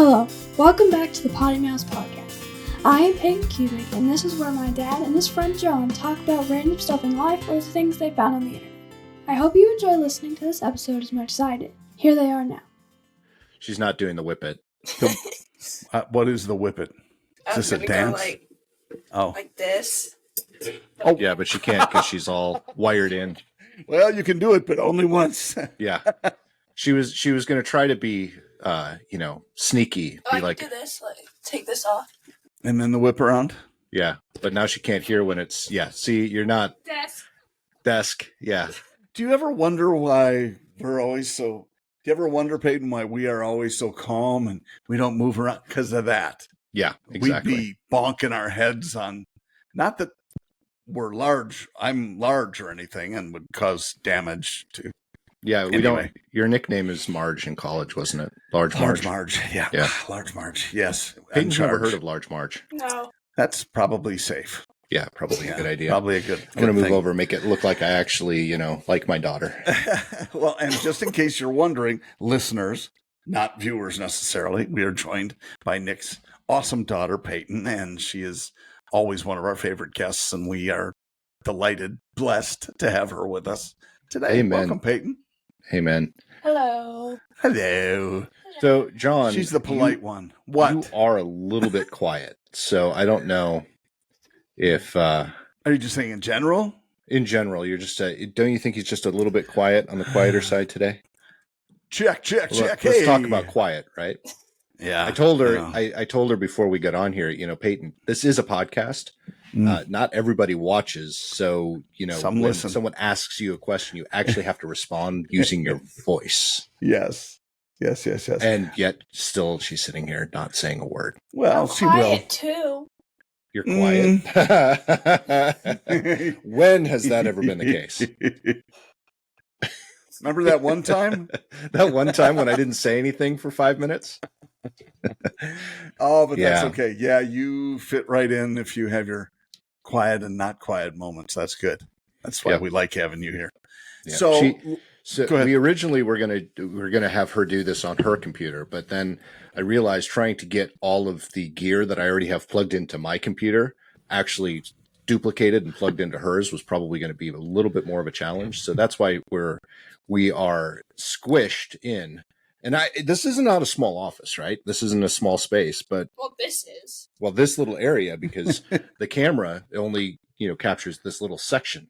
Hello, welcome back to the PoddiMouths podcast. I am Peyton Cubic, and this is where my dad and his friend John talk about random stuff in life or the things they found on the internet. I hope you enjoy listening to this episode as much as I did. Here they are now. She's not doing the WIPPIT. What is the WIPPIT? Is this a dance? Like this. Oh, yeah, but she can't because she's all wired in. Well, you can do it, but only once. Yeah, she was going to try to be, sneaky. I can do this. Take this off. And then the whip around. Yeah, but now she can't hear when it's. Yeah, see, you're not desk. Yeah. Do you ever wonder why we're always so? Do you ever wonder, Peyton, why we are always so calm and we don't move around because of that? Yeah, exactly. We'd be bonking our heads on, not that we're large. I'm large or anything, and would cause damage to. Yeah, we don't. Your nickname is Marge in college, wasn't it? Large Marge. Yeah. Large Marge. Yes. Peyton's never heard of Large Marge. No. That's probably safe. Yeah, probably a good idea. Probably a good. I'm going to move over, make it look like I actually, like my daughter. Well, and just in case you're wondering, listeners, not viewers necessarily, we are joined by Nick's awesome daughter, Peyton, and she is always one of our favorite guests, and we are delighted, blessed to have her with us today. Amen. Welcome, Peyton. Hey, man. Hello. Hello. So, John, she's the polite one. What? You are a little bit quiet, so I don't know if. Are you just saying in general? In general, you're just. Don't you think he's just a little bit quiet on the quieter side today? Check. Let's talk about quiet, right? Yeah. I told her. I told her before we got on here. Peyton, this is a podcast. Not everybody watches, so some when listen. Someone asks you a question, you actually have to respond using your voice. Yes. And yet, still, she's sitting here not saying a word. Well, she will too. You're quiet. When has that ever been the case? Remember that one time? That one time when I didn't say anything for 5 minutes? Oh, but that's okay. Yeah, you fit right in if you have your quiet and not quiet moments. That's good. That's why we like having you here. Yeah. So we originally were gonna have her do this on her computer, but then I realized trying to get all of the gear that I already have plugged into my computer actually duplicated and plugged into hers was probably going to be a little bit more of a challenge. So that's why we are squished in. And this is not a small office, right? This isn't a small space, but this is. Well, this little area, because the camera only, captures this little section.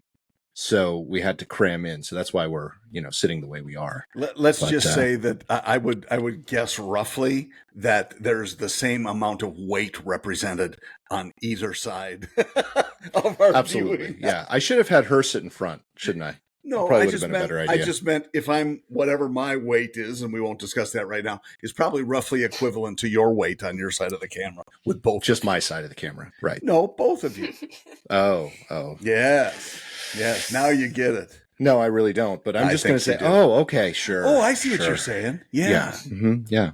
So we had to cram in. So that's why we're, sitting the way we are. Let's just say that I would guess roughly that there's the same amount of weight represented on either side of our Absolutely. viewing. Yeah. I should have had her sit in front, shouldn't I? No, probably would have been a better idea. I just meant if I'm whatever my weight is, and we won't discuss that right now, is probably roughly equivalent to your weight on your side of the camera with both. Just my side of the camera, right? No, both of you. Oh. Yes. Now you get it. No, I really don't. But I'm just going to say, okay, sure. Oh, I see what you're saying. Yeah. Yeah. Mm-hmm. Yeah.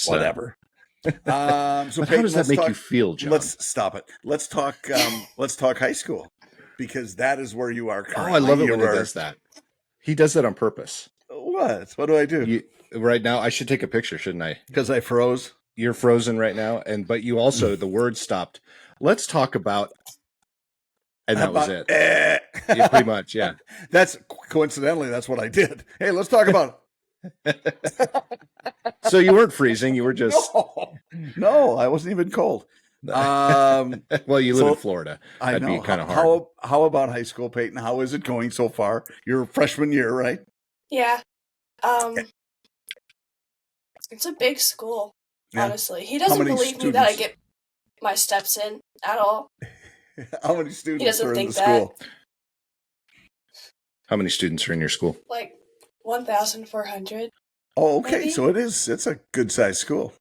Whatever. So but Peyton, how does that make you feel, John? Let's stop it. Let's talk. Let's talk high school. Because that is where you are currently. Oh, I love it when he does that. He does that on purpose. What? What do I do? Right now, I should take a picture, shouldn't I? Because I froze. You're frozen right now, but you also the word stopped. Let's talk about, and that was it. Yeah, pretty much, yeah. That's coincidentally that's what I did. Hey, let's talk about. So you weren't freezing. You were just no. I wasn't even cold. Well, you live in Florida. That'd be kind of hard. How about high school, Peyton? How is it going so far? Your freshman year, right? Yeah. It's a big school, honestly. He doesn't believe me that I get my steps in at all. How many students are in the school? How many students are in your school? Like 1,400. Oh, okay. Maybe? So it's a good sized school.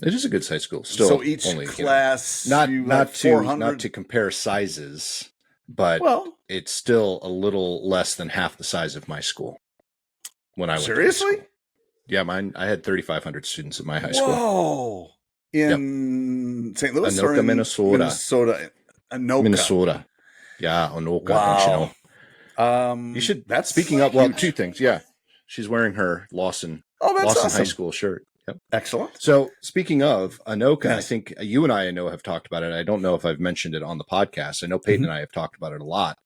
It is a good size school. Still, so each only, class, not to compare sizes, but it's still a little less than half the size of my school. When I went seriously, yeah, I had 3,500 students at my high school. Whoa, in St. Louis, Anoka, or in Minnesota. Minnesota. Yeah, Anoka. Wow. Don't you know? You should. That's speaking up. Well, two things. Yeah, she's wearing her Lawson awesome. High School shirt. Yep. Excellent. So speaking of Anoka, Yes. I think you and I know have talked about it. I don't know if I've mentioned it on the podcast. I know Peyton and I have talked about it a lot.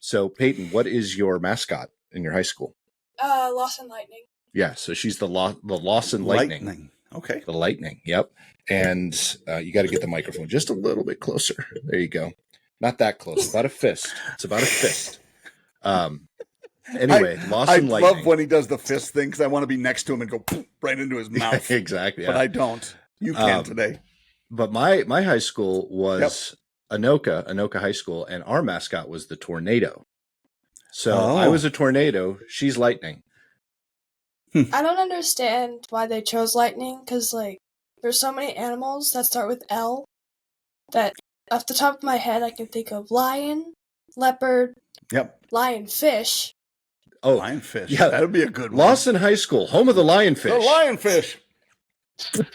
So Peyton, what is your mascot in your high school? Lawson Lightning. Yeah, so she's the Lawson Lightning. Okay. The Lightning. Yep. And you got to get the microphone just a little bit closer. There you go. Not that close. About a fist. It's about a fist. Anyway, Lawson Lightning. I love when he does the fist thing because I want to be next to him and go right into his mouth. Exactly. Yeah. But I don't. You can today. But my high school was Anoka High School, and our mascot was the tornado. So I was a tornado. She's lightning. I don't understand why they chose lightning, because, like, there's so many animals that start with L that, off the top of my head, I can think of lion, leopard, lionfish. Oh, lionfish. Yeah, that would be a good one. Lawson High School, home of the lionfish. The lionfish.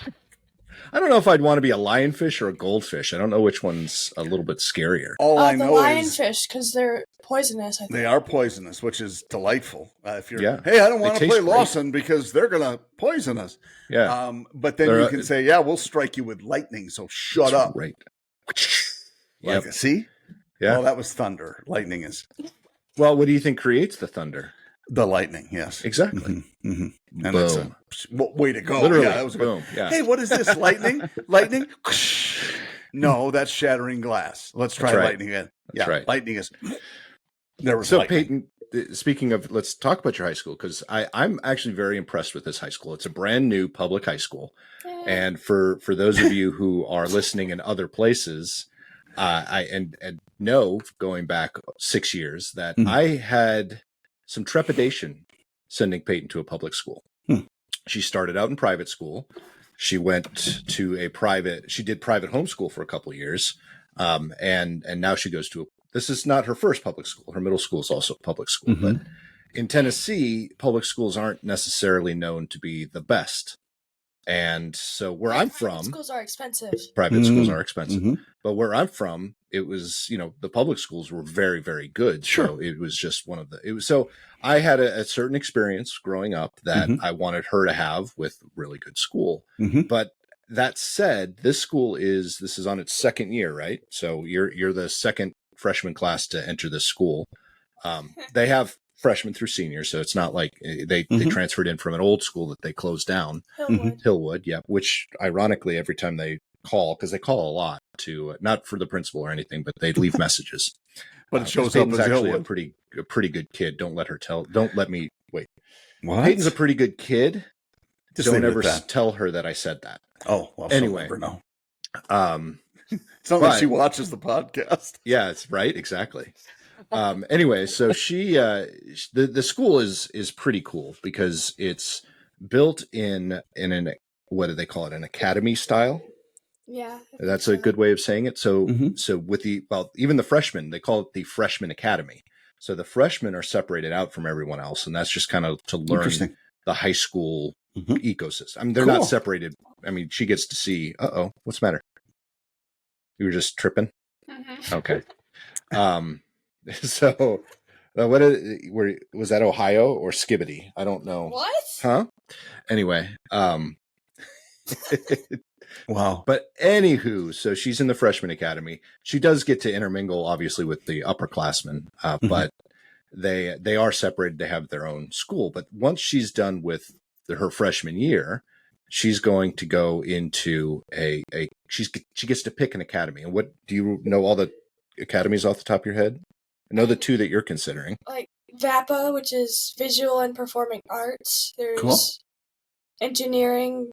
I don't know if I'd want to be a lionfish or a goldfish. I don't know which one's a little bit scarier. All I know the is lionfish, because they're poisonous, I think. They are poisonous, which is delightful. If you're, Yeah. hey, I don't want to play great. Lawson because they're going to poison us. Yeah. But then you can say, yeah, we'll strike you with lightning, so shut up. Right. Like, see? Yeah. Well, that was thunder. Lightning is. Well, what do you think creates the thunder? The lightning, yes. Exactly. And Boom. it's a way to go. Literally. Yeah, that was Boom. good. Yeah. Hey, what is this? Lightning? Lightning? No, that's shattering glass. Let's try lightning again. That's right. Lightning is. There was so lightning. Peyton, speaking of, let's talk about your high school, because I'm actually very impressed with this high school. It's a brand new public high school. And for those of you who are listening in other places, I know going back 6 years that I had some trepidation sending Peyton to a public school. She started out in private school. She went to she did private homeschool for a couple of years. And now she goes to this is not her first public school. Her middle school is also a public school, but in Tennessee, public schools aren't necessarily known to be the best. And so where I'm from, private schools are expensive. Private schools are expensive. But where I'm from, it was, the public schools were very, very good. Sure. So it was just so I had a certain experience growing up that I wanted her to have with really good school. But that said, this is on its second year, right? So you're the second freshman class to enter this school. They have freshmen through seniors, so it's not like they transferred in from an old school that they closed down. Hillwood, yeah. Which ironically, every time they call, because they call a lot to not for the principal or anything, but they leave messages. But it shows Peyton's up as actually Hillwood. a pretty good kid. Don't let me wait. What? Peyton's a pretty good kid. Just don't ever tell her that I said that. Oh, well, anyway, she'll never know. It's but not like she watches the podcast. Yeah, it's right. Exactly. Anyway, so she, the school is pretty cool because it's built in an, what do they call it? An academy style. Yeah. That's a good way of saying it. So, so with even the freshmen, they call it the freshman academy. So the freshmen are separated out from everyone else. And that's just kind of to learn the high school ecosystem. I mean, they're not separated. I mean, she gets to see, what's the matter? You were just tripping. Okay. So, was that Ohio or Skibbity? I don't know. What? Huh? Anyway, wow. But anywho, so she's in the freshman academy. She does get to intermingle, obviously, with the upperclassmen, but they are separated to have their own school. But once she's done with her freshman year, she's going to go into she gets to pick an academy. And what do you know all the academies off the top of your head? I know the two that you're considering. Like VAPA, which is Visual and Performing Arts. There's engineering.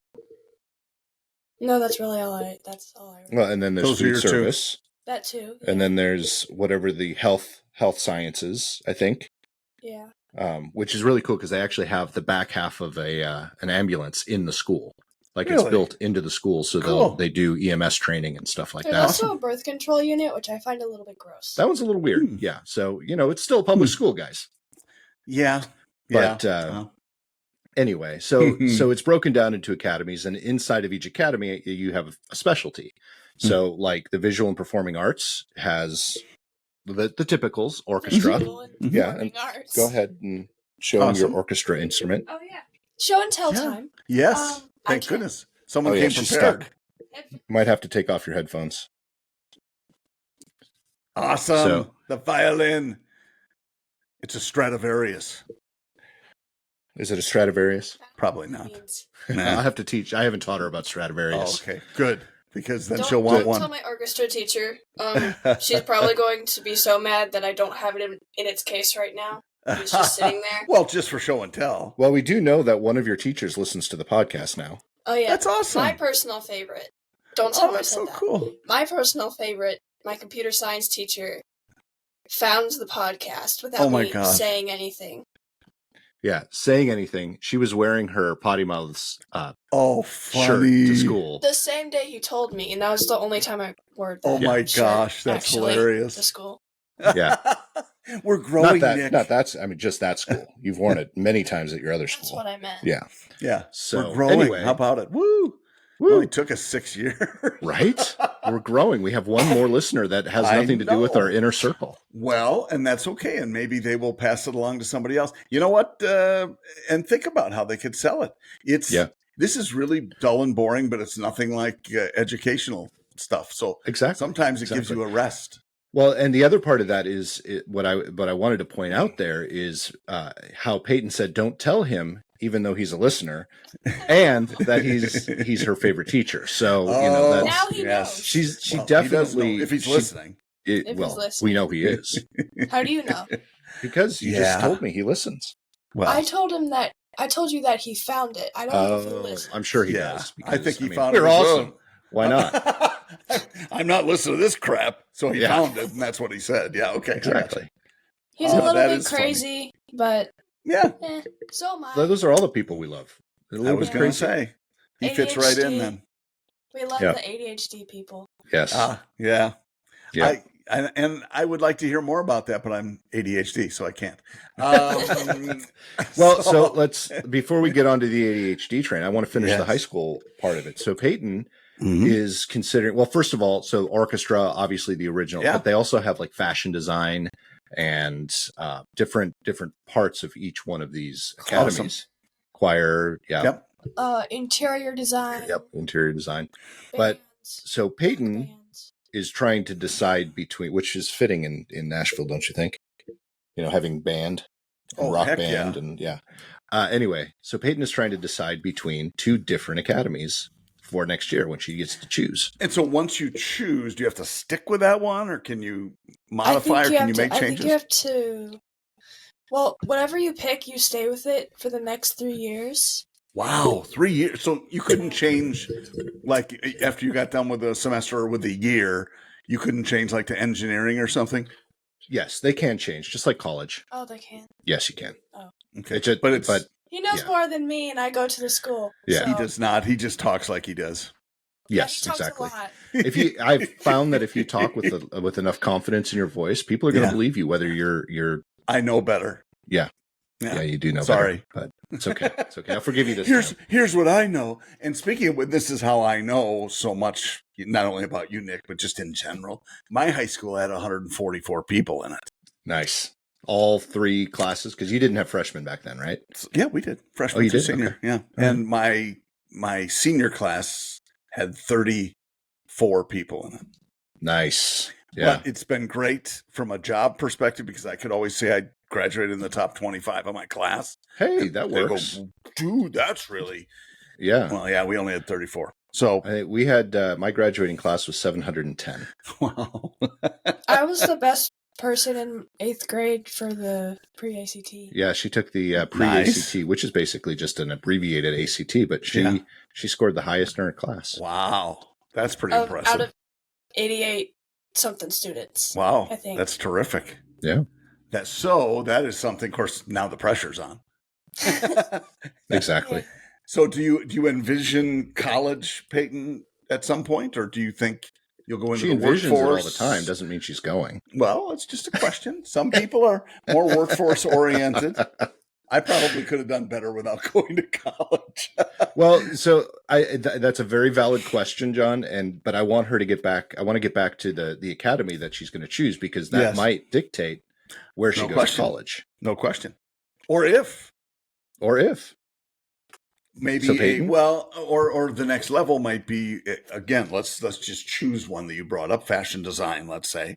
No, that's really all I. That's all I. Well, and then there's food service. That too. Yeah. And then there's whatever the health sciences, I think. Yeah. Which is really cool because they actually have the back half of an ambulance in the school. Like it's built into the school, so they do EMS training and stuff like that. There's also a birth control unit, which I find a little bit gross. That one's a little weird. Yeah. So, it's still a public school, guys. Yeah. But anyway, so it's broken down into academies, and inside of each academy, you have a specialty. So like the Visual and Performing Arts has the typicals, orchestra. And arts. Go ahead and show them your orchestra instrument. Oh, yeah. Show and tell time. Yes. Thank can. goodness. Someone Oh, yeah, came she's prepared. stuck. You might have to take off your headphones. Awesome. So- The violin. It's a Stradivarius. Is it a Stradivarius? Probably not. I'll Nah. have to teach. I haven't taught her about Oh, Stradivarius. okay. Good. Because then Don't, she'll want don't one. tell my orchestra teacher. She's probably going to be so mad that I don't have it in its case right now. It's just sitting there. Well, just for show and tell. Well, we do know that one of your teachers listens to the podcast now. Oh yeah, That's awesome. my personal favorite. Don't tell Oh, her I that's said so that. cool. My personal favorite, my computer science teacher, found the podcast without Oh my me gosh. saying anything. Yeah, saying anything. She was wearing her PoddiMouths Oh, shirt funny. to school. The same day he told me, and that was the only time I wore that. Oh my shirt, gosh, that's actually, hilarious. To school. Yeah. We're growing, Not that's. I mean, just that school. You've worn it many times at your other That's school. what I meant. Yeah. Yeah. So we're growing. anyway, How about it? Woo. woo, Only took us 6 years. right? We're growing. We have one more listener that has I nothing to do with know. our inner circle. Well, and that's okay. And maybe they will pass it along to somebody else. You know what? And think about how they could sell it. This is really dull and boring, but it's nothing like educational stuff. So Exactly. sometimes it gives you a rest. Well, and the other part of that is what I wanted to point out there is how Peyton said, "Don't tell him," even though he's a listener, and that he's her favorite teacher. So you know that's Now he knows. she Well, he does definitely know if he's she- listening. If he's well, listening. we know he is How do you know? because you Yeah. just told me he listens. Well, I told you that he found it. I don't know if he Oh, listened. I'm sure he yeah, does. I think he mean, found it. we're as awesome. well. Why not? I'm not listening to this crap. So he Yeah. found it, and that's what he said. Yeah, okay. I gotcha. Exactly. He's Oh, a little that bit is funny. crazy, but Yeah, so am I. Those are all the people we love. They're a I little was bit going to crazy. say. He fits right in ADHD. then. We love Yeah. the ADHD people. Yes. Yeah. Yeah. And I would like to hear more about that, but I'm ADHD, so I can't. Well, Well, so let's before we get onto the ADHD train, I want to finish the Yes. high school part of it. So Peyton Mhm. is considering, well, first of all, so orchestra, obviously the original, Yeah. but they also have like fashion design and different parts of each one of these academies. Awesome. Choir, yeah, Yep. Interior design. yep, interior design. But bands, so Peyton bands. is trying to decide between, which is fitting in Nashville, don't you think? You know, having band, and Oh, rock heck band, yeah. and yeah. Anyway, so Peyton is trying to decide between two different academies for next year when she gets to choose. And so once you choose, do you have to stick with that one, or can you modify, or can you make I changes? think you have to. Well, whatever you pick, you stay with it for the next 3 years. Wow, 3 years. So you couldn't change, like after you got done with the semester or with the year, you couldn't change like to engineering or something. Yes, they can change, just like college. Oh, they can. Yes, you can. Okay, It's just, but He knows Yeah. more than me, and I go to the school. Yeah. he so- does not. He just talks like he does. Yeah, yes, he talks exactly. A lot. If you, I've found that if you talk with enough confidence in your voice, people are going to Yeah. believe you, whether you're I know better. yeah, Yeah. you do know. Sorry. better, but it's okay. It's okay. I'll forgive you this Here's time. here's what I know. And speaking of, this is how I know so much, not only about you, Nick, but just in general. My high school had 144 people in it. Nice. All three classes, because you didn't have freshmen back then, right? So, yeah, we did. Freshman you to did? senior. Okay. Yeah. And my senior class had 34 people in it. Nice. Yeah. But it's been great from a job perspective because I could always say I graduated in the top 25 of my class. Hey, that They go, works. dude, that's really Yeah. well. Yeah, we only had 34. So We had my graduating class was 710. wow. I was the best person in 8th grade for the pre-ACT. Yeah, she took the pre-ACT, which is basically just an abbreviated ACT, but she scored the highest in her class. Wow, that's pretty impressive. Out of 88 something students. Wow, I think. that's terrific. Yeah. That is something. Of course, now the pressure's on. Exactly. So, do you envision college, Peyton, at some point, or do you think you'll go into She the envisions it all workforce the time. Doesn't mean she's going. Well, it's just a question. Some people are more workforce oriented. I probably could have done better without going to college. Well, so that's a very valid question, John. But I want her to get back. I want to get back to the academy that she's going to choose because that Yes. might dictate where she No goes question. to college No question. Or if. Maybe So, Peyton? or the next level might be, again, let's just choose one that you brought up, fashion design, let's say.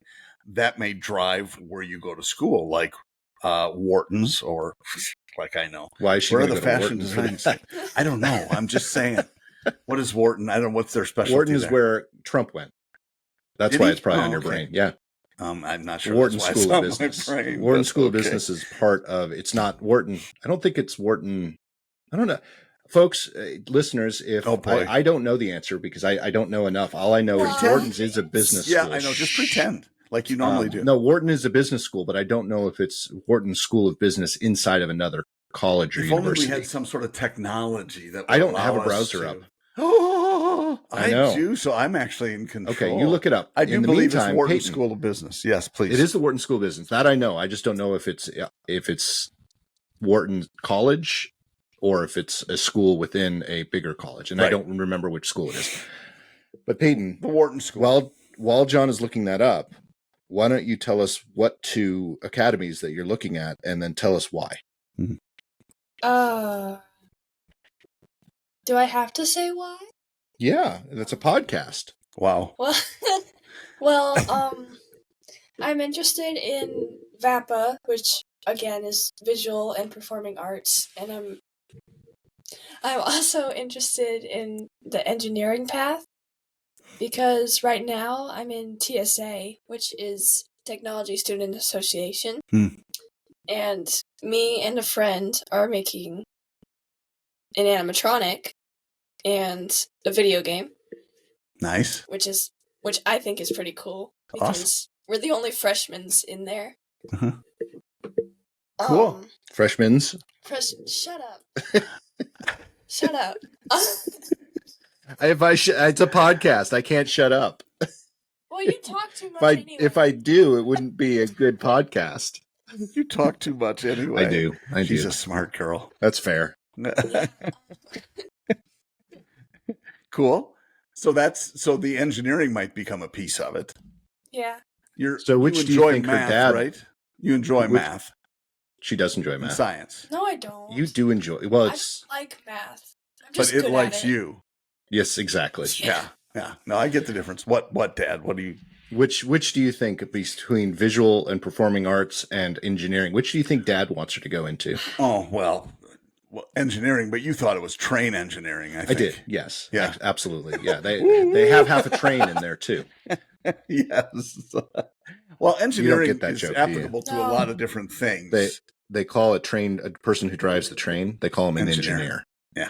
That may drive where you go to school, like Wharton's, or like I know. Why is she Where are going the to go to fashion Wharton for designs? that? I don't know. I'm just saying. What is Wharton? I don't know what's their specialty. Wharton is there. where Trump went. That's Did why he? it's probably Oh, on your okay. brain. Yeah. I'm not sure. Wharton that's why School of it's on my Business. brain, Wharton but School of okay. Business is part of. It's not Wharton. I don't think it's Wharton. I don't know, folks, listeners. If Oh, boy. I don't know the answer because I don't know enough. All I know is Pretend. Wharton's is a business Yeah, school. I know. Just pretend like you normally do. No, Wharton is a business school, but I don't know if it's Wharton School of Business inside of another college or If only university. we had some sort of technology that would I don't allow have a us browser to- up. Oh, I I know. do. So I'm actually in control. Okay, you look it up. I do In the believe meantime, it's Wharton Peyton, School of Business. Yes, please. It is the Wharton School of Business. That I know. I just don't know if it's Wharton College or if it's a school within a bigger college. And I Right. don't remember which school it is. But Peyton, the Wharton School. while John is looking that up, why don't you tell us what two academies that you're looking at and then tell us why? Do I have to say why? Yeah, that's a podcast. Wow. Well, I'm interested in VAPA, which again is visual and performing arts, and I'm also interested in the engineering path because right now I'm in TSA, which is Technology Student Association, and me and a friend are making an animatronic and a video game, Nice. which I think is pretty cool because Awesome. we're the only freshmen in there. Uh-huh. Cool. Freshmen's? Shut up. Shut up. It's a podcast. I can't shut up. Well, you talk too much anyway. If I do, it wouldn't be a good podcast. You talk too much anyway. I do. She's a smart girl. That's fair. Cool. So the engineering might become a piece of it. Yeah. So which you do you enjoy think her math, dad- right? You enjoy math She does enjoy and math. science, No, I don't. You do enjoy. Well, I it's don't like math. I'm but just it good likes at it. you. yes, exactly. Yeah. No, I get the difference. What, Dad? What do you? Which do you think between visual and performing arts and engineering? Which do you think Dad wants her to go into? Oh, well, engineering, but you thought it was train engineering. I think. I did. Yes. Yeah. Absolutely. Yeah. They have half a train in there too. Yes. Well, engineering get that is joke, do you? applicable to a lot of different things. They call a person who drives the train. They call him an engineer. Yeah.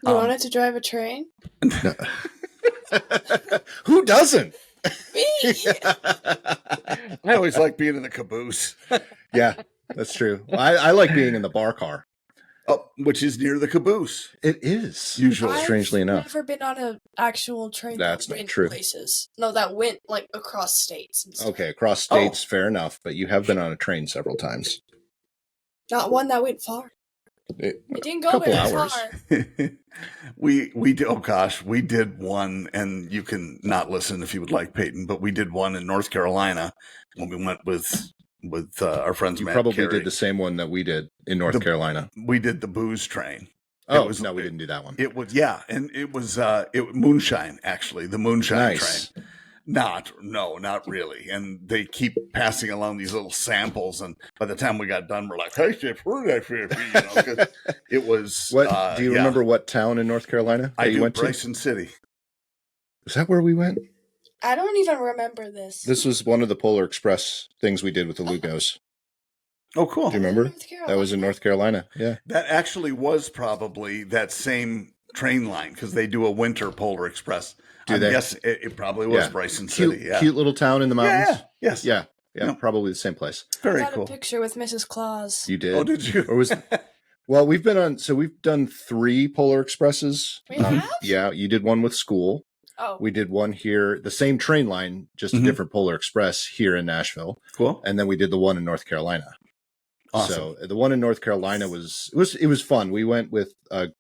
You wanted to drive a train? No. Who doesn't? Me! I always like being in the caboose. Yeah, that's true. I like being in the bar car. Oh, which is near the caboose. It is Usually. strangely enough. I've never been on an actual train That's that not went true. places. No, that went like across states and stuff. Okay, across states, fair enough. But you have been on a train several times. Not one that went far. It didn't go couple very hours. far. we did, oh gosh, we did one, and you can not listen if you would like, Peyton, but we did one in North Carolina when we went with our friends. You Matt probably Carey. did the same one that we did in North Carolina. We did the booze train. Oh, no, we didn't do that one. It was, yeah, and it was moonshine, actually, the moonshine Nice. train. Not really. And they keep passing along these little samples, and by the time we got done, we're like, "Hey, Chef, who did I feel?" You know, 'cause it was. What do you yeah. remember? What town in North Carolina that I you do, went to? Bryson City. Is that where we went? I don't even remember this. This was one of the Polar Express things we did with the Lugos. Oh, cool. Do you remember? North Carolina. That was in North Carolina. Yeah. That actually was probably that same train line because they do a winter Polar Express. Do they? Yes, it probably was Yeah. Bryson City. Yeah. Cute little town in the mountains. Yes. Yeah. Yeah. Probably the same place. Very I got cool. a picture with Mrs. Claus. You did. Oh, did you? Or was well, we've done 3 Polar Expresses. We have? Yeah, you did one with school. Oh. We did one here, the same train line, just a different Polar Express here in Nashville. Cool. And then we did the one in North Carolina. Awesome. So the one in North Carolina was fun. We went with a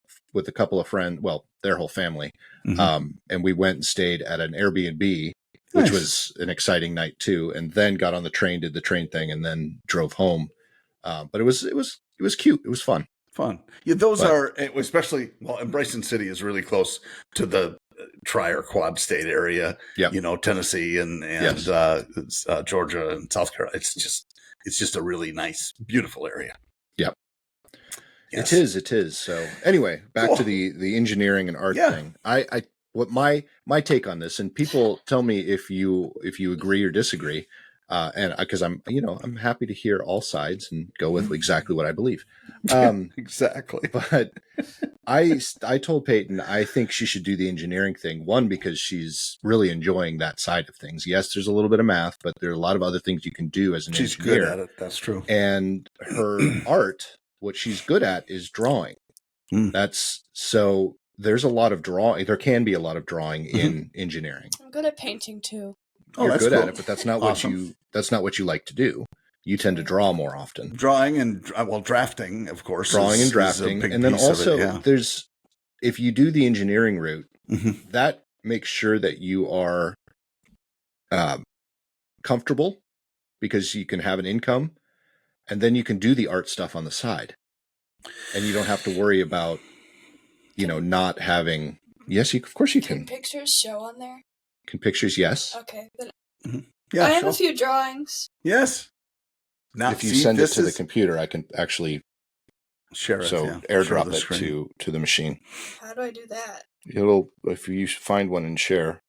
couple of friends, well, their whole family. And we went and stayed at an Airbnb, which Nice. was an exciting night too. And then got on the train, did the train thing, and then drove home. But it was cute. It was fun. Fun. Yeah, those But- are especially and Bryson City is really close to the tri or quad state area. Yep. You know, Tennessee and Yes. Georgia and South Carolina. It's just a really nice, beautiful area. Yep. Yes. It is. So anyway, back Cool. to the engineering and art Yeah. thing. I what my take on this, and people tell me if you agree or disagree, and because I'm happy to hear all sides and go with exactly what I believe. Exactly. But I told Peyton I think she should do the engineering thing. One, because she's really enjoying that side of things. Yes, there's a little bit of math, but there are a lot of other things you can do as an She's engineer. good at it. That's true. And her art, what she's good at is drawing. So there's a lot of drawing. There can be a lot of drawing in engineering. I'm good at painting too. You're that's good cool. at it, but that's not Awesome. what you like to do. You tend to draw more often. Drawing and drafting, of course. Drawing and is a drafting, big and then piece of also it, yeah. there's, if you do the engineering route, Mhm. that makes sure that you are comfortable, because you can have an income, and then you can do the art stuff on the side, and you don't have to worry about not having. Yes, of course you Can can. pictures show on there? Can pictures? Yes. Okay. Then Yeah, I have sure. a few drawings. Yes. Now, If you see, send it this to the is- computer, I can actually share it. yeah. airdrop Share the it screen. to the machine. How do I do that? If you find one and share,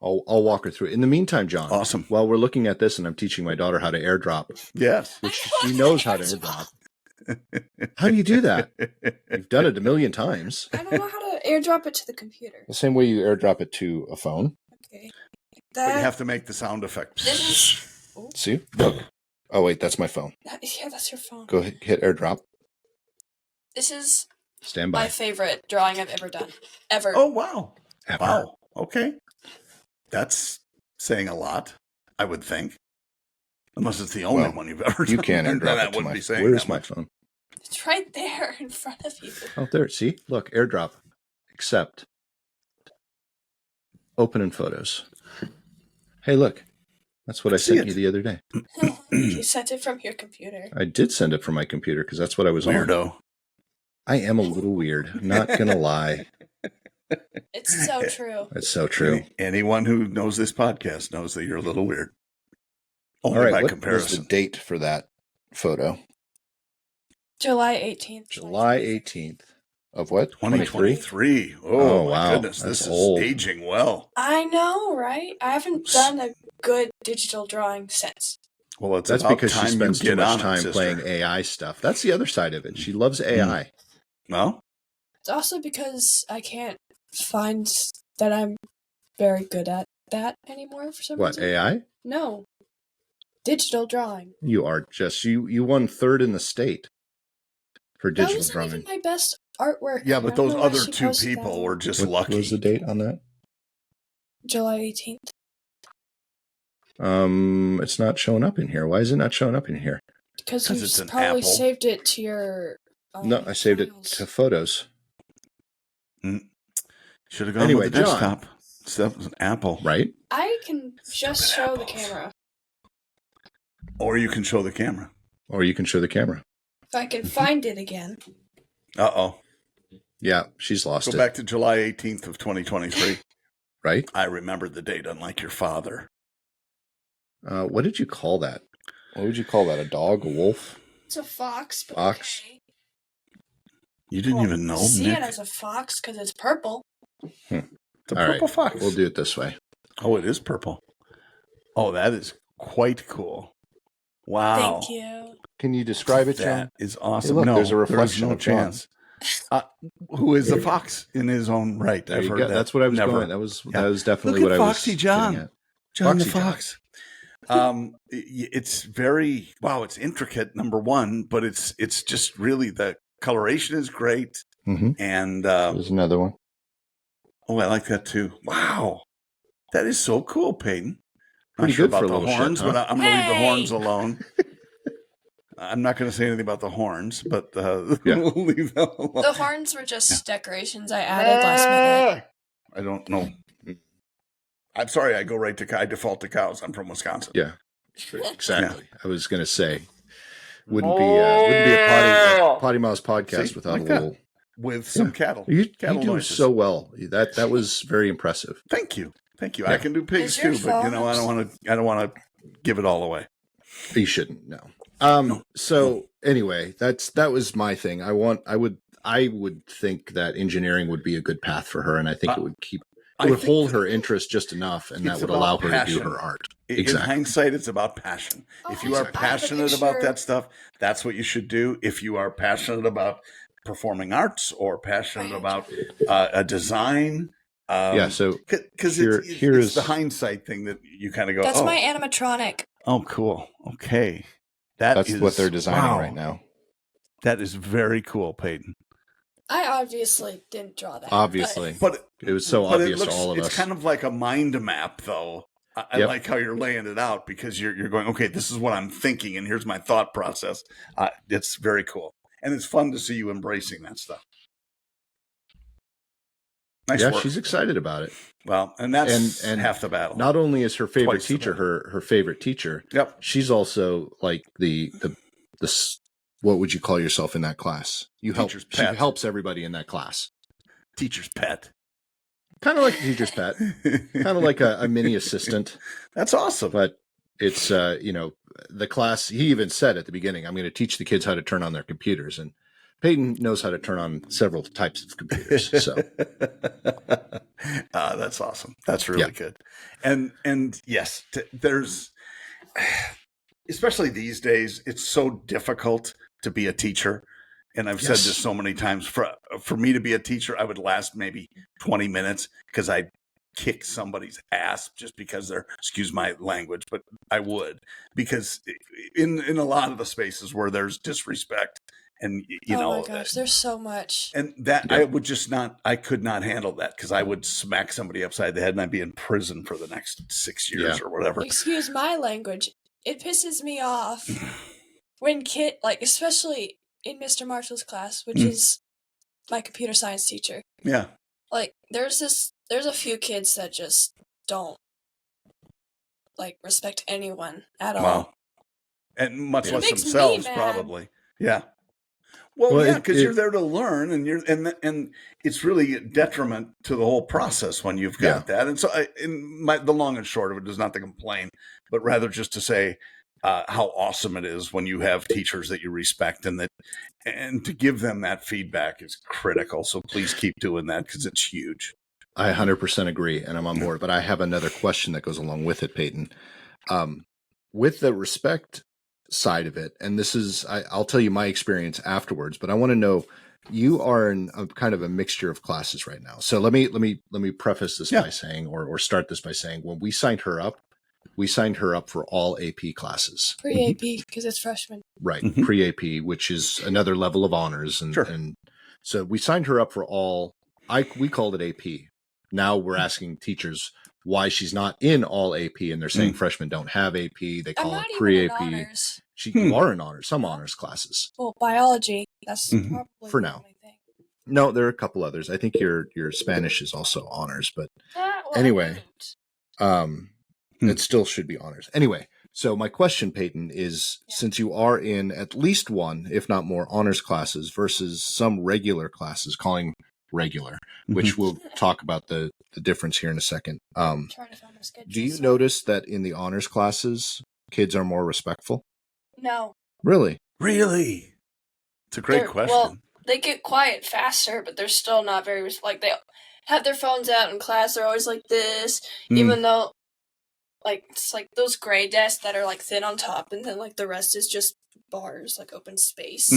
I'll walk her through it. In the meantime, John, Awesome. while we're looking at this, and I'm teaching my daughter how to airdrop, Yes. which she knows how to airdrop. How do you do that? You've done it a million times. I don't know how to airdrop it to the computer. The same way you airdrop it to a phone. Okay. But you have to make the sound effect. This is. See? Look. Oh, wait, that's my phone. Yeah, that's your phone. Go ahead, hit airdrop. This is Stand my by. favorite drawing I've ever done. Ever. Oh, wow. Ever. Wow. Okay. That's saying a lot, I would think. Unless it's the only Well, one you've ever done. You can Then airdrop that it to wouldn't my be saying Where's that my much. phone? It's right there in front of you. Oh, there. See? Look, airdrop. Accept. Open in photos. Hey, look. That's what I See sent it. you the other day. You sent it from your computer. I did send it from my computer because that's what I was on. Weirdo. I am a little weird. Not going to lie. It's so true. That's so true. Anyone who knows this podcast knows that you're a little weird. Only All right. by What was comparison. the date for that photo? July 18th. July 18th of what? 2023. Oh, Oh, my wow. goodness. That's This old. is aging well. I know, right? I haven't done a good digital drawing since. Well, it's That's about because she time spends you too get much on it, time sister. playing AI stuff. That's the other side of it. She loves AI. Well, It's also because I can't find that I'm very good at that anymore for some What, reason. AI? No. Digital drawing. You are just, you won third in the state for That digital wasn't drawing. even my best artwork. yeah, I but don't those know why other she two posted that people one. were just What lucky. was the date on that? July 18th. It's not showing up in here. Why is it not showing up in here? Because 'Cause you it's an probably Apple. saved it to your. No, I saved it files. to photos. Should have gone Anyway, with the John. desktop. So that was an Apple. Right? I can just Stupid show the apples. camera. Or you can show the camera. Or you can show the camera. If I can find it again. Uh-oh. Yeah, she's lost Go it. back to July 18th of 2023. Right? I remembered the date, unlike your father. What did you call that? What would you call that? A dog? A wolf? It's a fox. But Fox. okay. You didn't Well, even know, see Nick? it as a fox because it's purple. It's a All purple right, fox. We'll do it this way. Oh, it is purple. Oh, that is quite cool. Wow. Thank you. Can you describe it, John? That is awesome. look, no, there's a there's reflection no of John. chance. Who is the fox in his own right? There I've you heard go. that. That's what I was Never. going. That was Yeah. definitely Look what at I was Foxy John. getting at. John Foxy the Fox. It's very it's intricate, number one, but it's just really the coloration is great, Mm-hmm. and There's another one. oh, I like that too. Wow, that is so cool, Peyton. Pretty Not sure good for about a the little horns, shit, huh? but I'm going to leave the Hey! horns alone. I'm not going to say anything about the horns, but Yeah. we'll leave them alone. The horns were just decorations I added last minute. I don't know. I'm sorry. I default to cows. I'm from Wisconsin. Yeah, exactly. I was going to say. Wouldn't be a PoddiMouths podcast See? without Like a little with some cattle. You cattle do noises. so well. That was very impressive. Thank you. Yeah. I can do pigs Is your too, but I don't want to give it all away. You shouldn't. No. So anyway, that was my thing. I would think that engineering would be a good path for her, and I think it would hold her interest just enough, and that would allow her to do her art. In hindsight, it's about passion. If you are passionate about that stuff, that's what you should do. If you are passionate about performing arts or passionate about a design, so because it's the hindsight thing that you kind of go. That's my animatronic. Oh, cool. Okay, that's what they're designing right now. That is very cool, Peyton. I obviously didn't draw that. Obviously, but it was so obvious to all of us. It's kind of like a mind map, though. I like how you're laying it out because you're going, okay, this is what I'm thinking, and here's my thought process. It's very cool, and it's fun to see you embracing that stuff. Nice work. She's excited about it. Well, and that's half the battle. Not only is her favorite teacher her favorite teacher, she's also like the what would you call yourself in that class? She helps everybody in that class. Teacher's pet. Kind of like a teacher's pet. Kind of like a mini assistant. That's awesome. But it's the class, he even said at the beginning, I'm going to teach the kids how to turn on their computers, and Peyton knows how to turn on several types of computers. So that's awesome. That's really good. And yes, there's, especially these days, it's so difficult to be a teacher. And I've said this so many times. For me to be a teacher, I would last maybe 20 minutes because I'd kick somebody's ass just because they're, excuse my language, but I would. Because in a lot of the spaces where there's disrespect, and oh my gosh, there's so much. And that I could not handle that because I would smack somebody upside the head and I'd be in prison for the next 6 years or whatever. Excuse my language. It pisses me off when especially in Mr. Marshall's class, which is my computer science teacher. Yeah. Like there's a few kids that just don't respect anyone at all. And much less themselves probably. Yeah. Well, because you're there to learn, and it's really a detriment to the whole process when you've got that. And so, the long and short of it is not to complain, but rather just to say how awesome it is when you have teachers that you respect, and to give them that feedback is critical. So please keep doing that because it's huge. I 100% agree, and I'm on board. But I have another question that goes along with it, Peyton. With the respect side of it, and this is I'll tell you my experience afterwards, but I want to know, you are in a kind of a mixture of classes right now. So let me preface this by saying, or start this by saying, when we signed her up for all AP classes. Pre-AP because it's freshman. Right. Pre-AP, which is another level of honors, and so we signed her up for all, we called it AP. Now we're asking teachers why she's not in all AP, and they're saying freshmen don't have AP. They call it pre-AP. You are in honors, some honors classes. Well, biology, that's probably for now. No, there are a couple others. I think your Spanish is also honors, but anyway, it still should be honors. Anyway, so my question, Peyton, is since you are in at least one, if not more, honors classes versus some regular classes, calling regular, which we'll talk about the difference here in a second. Do you notice that in the honors classes, kids are more respectful? No. Really? It's a great question. Well, they get quiet faster, but they're still not very they have their phones out in class. They're always like this, even though it's like those gray desks that are thin on top, and then the rest is just bars, open space.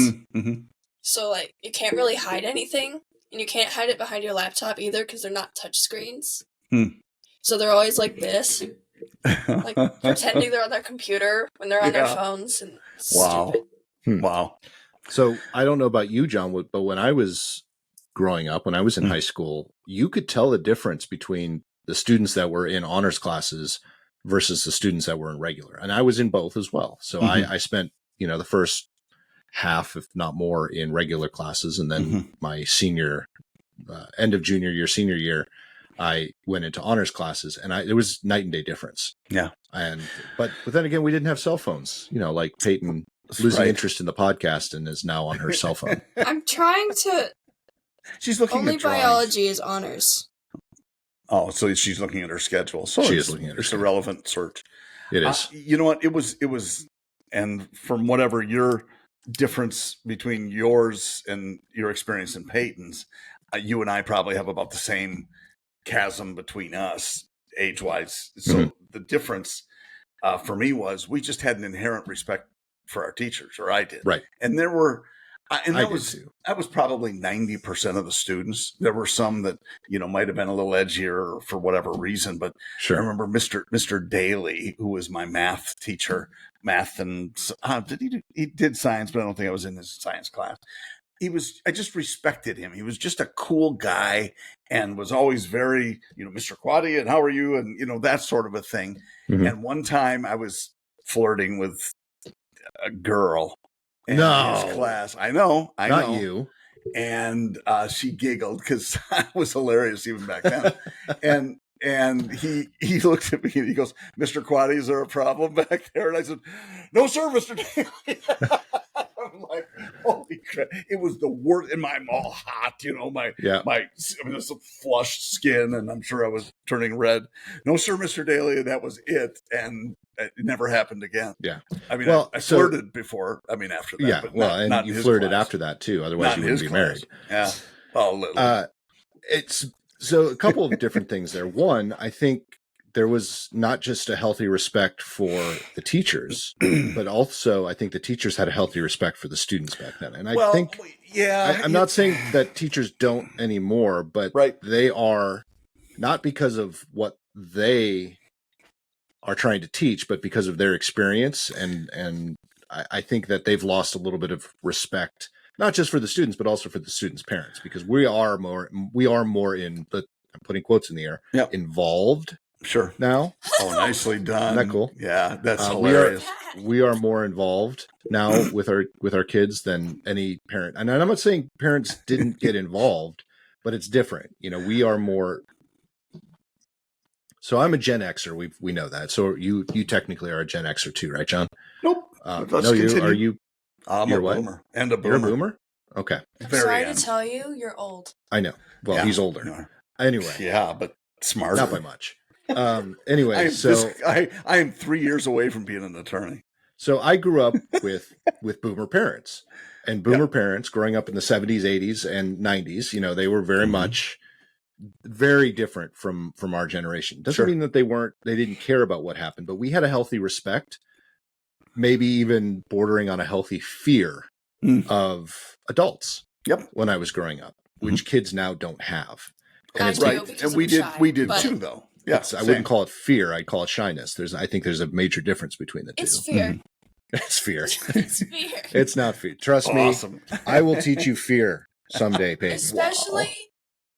So you can't really hide anything. And you can't hide it behind your laptop either because they're not touch screens. So they're always like this, pretending they're on their computer when they're on their phones. And stupid. Wow. So I don't know about you, John, but when I was growing up, when I was in high school, you could tell the difference between the students that were in honors classes versus the students that were in regular. And I was in both as well. So I spent, the first half, if not more, in regular classes. And then my end of junior year, senior year, I went into honors classes, and there was night and day difference. Yeah. But then again, we didn't have cell phones, like Peyton losing interest in the podcast and is now on her cell phone. I'm trying to. She's looking Only at drawings. biology is honors. Oh, so she's looking at her schedule. So she is looking at her It's schedule. a relevant search. It is. You know what? It was, and from whatever your difference between yours and your experience in Peyton's, you and I probably have about the same chasm between us age-wise. So the difference for me was we just had an inherent respect for our teachers, or I did. Right. And there were, and I that did was too. that was probably 90% of the students. There were some that, might have been a little edgier for whatever reason, but Sure. I remember Mr. Daly, who was my math teacher, and he did science, but I don't think I was in his science class. I just respected him. He was just a cool guy and was always very, Mr. Quaddy, and how are you? And, that sort of a thing. Mhm. And one time I was flirting with a girl in No. his class. I know. Not you. And she giggled because I was hilarious even back then. And he looked at me and he goes, "Mr. Quaddy, is there a problem back there?" And I said, "No, sir, Mr. Daly." I'm like, holy crap. It was the worst. And I'm all hot, this flushed skin, and I'm sure I was turning red. "No, sir, Mr. Daly." And that was it. And it never happened again. Yeah. I mean, I flirted before. I mean, after that. Yeah. But Well, not and you in his flirted class. after that too. Otherwise, Not you in wouldn't his be married. class. Yeah. Oh, little. It's so a couple of different things there. One, I think there was not just a healthy respect for the teachers, but also I think the teachers had a healthy respect for the students back then. And I think, I'm not saying that teachers don't anymore, but they are not because of what they are trying to teach, but because of their experience. And I think that they've lost a little bit of respect, not just for the students, but also for the students' parents, because we are more in the, I'm putting quotes in the air, involved. Sure. Now. Oh, nicely done. Isn't that cool? Yeah, that's hilarious. We are more involved now with our kids than any parent. And I'm not saying parents didn't get involved, but it's different. We are more. So I'm a Gen Xer. We know that. So you technically are a Gen Xer too, right, John? Nope. No, are you? I'm a boomer. And a boomer. You're a boomer? Okay. I'm sorry to tell you, you're old. I know. Well, he's older. Anyway. Yeah, but smarter. Not by much. Anyway, I am 3 years away from being an attorney. So I grew up with boomer parents, and boomer parents growing up in the 70s, 80s, and 90s. They were very much very different from our generation. Doesn't mean that they didn't care about what happened, but we had a healthy respect, maybe even bordering on a healthy fear of adults. Yep. When I was growing up, which kids now don't have. And it's right. And we did too, though. Yes, I wouldn't call it fear. I'd call it shyness. I think there's a major difference between the two. It's fear. It's fear. It's fear. It's not fear. Trust me. I will teach you fear someday, Peyton. Especially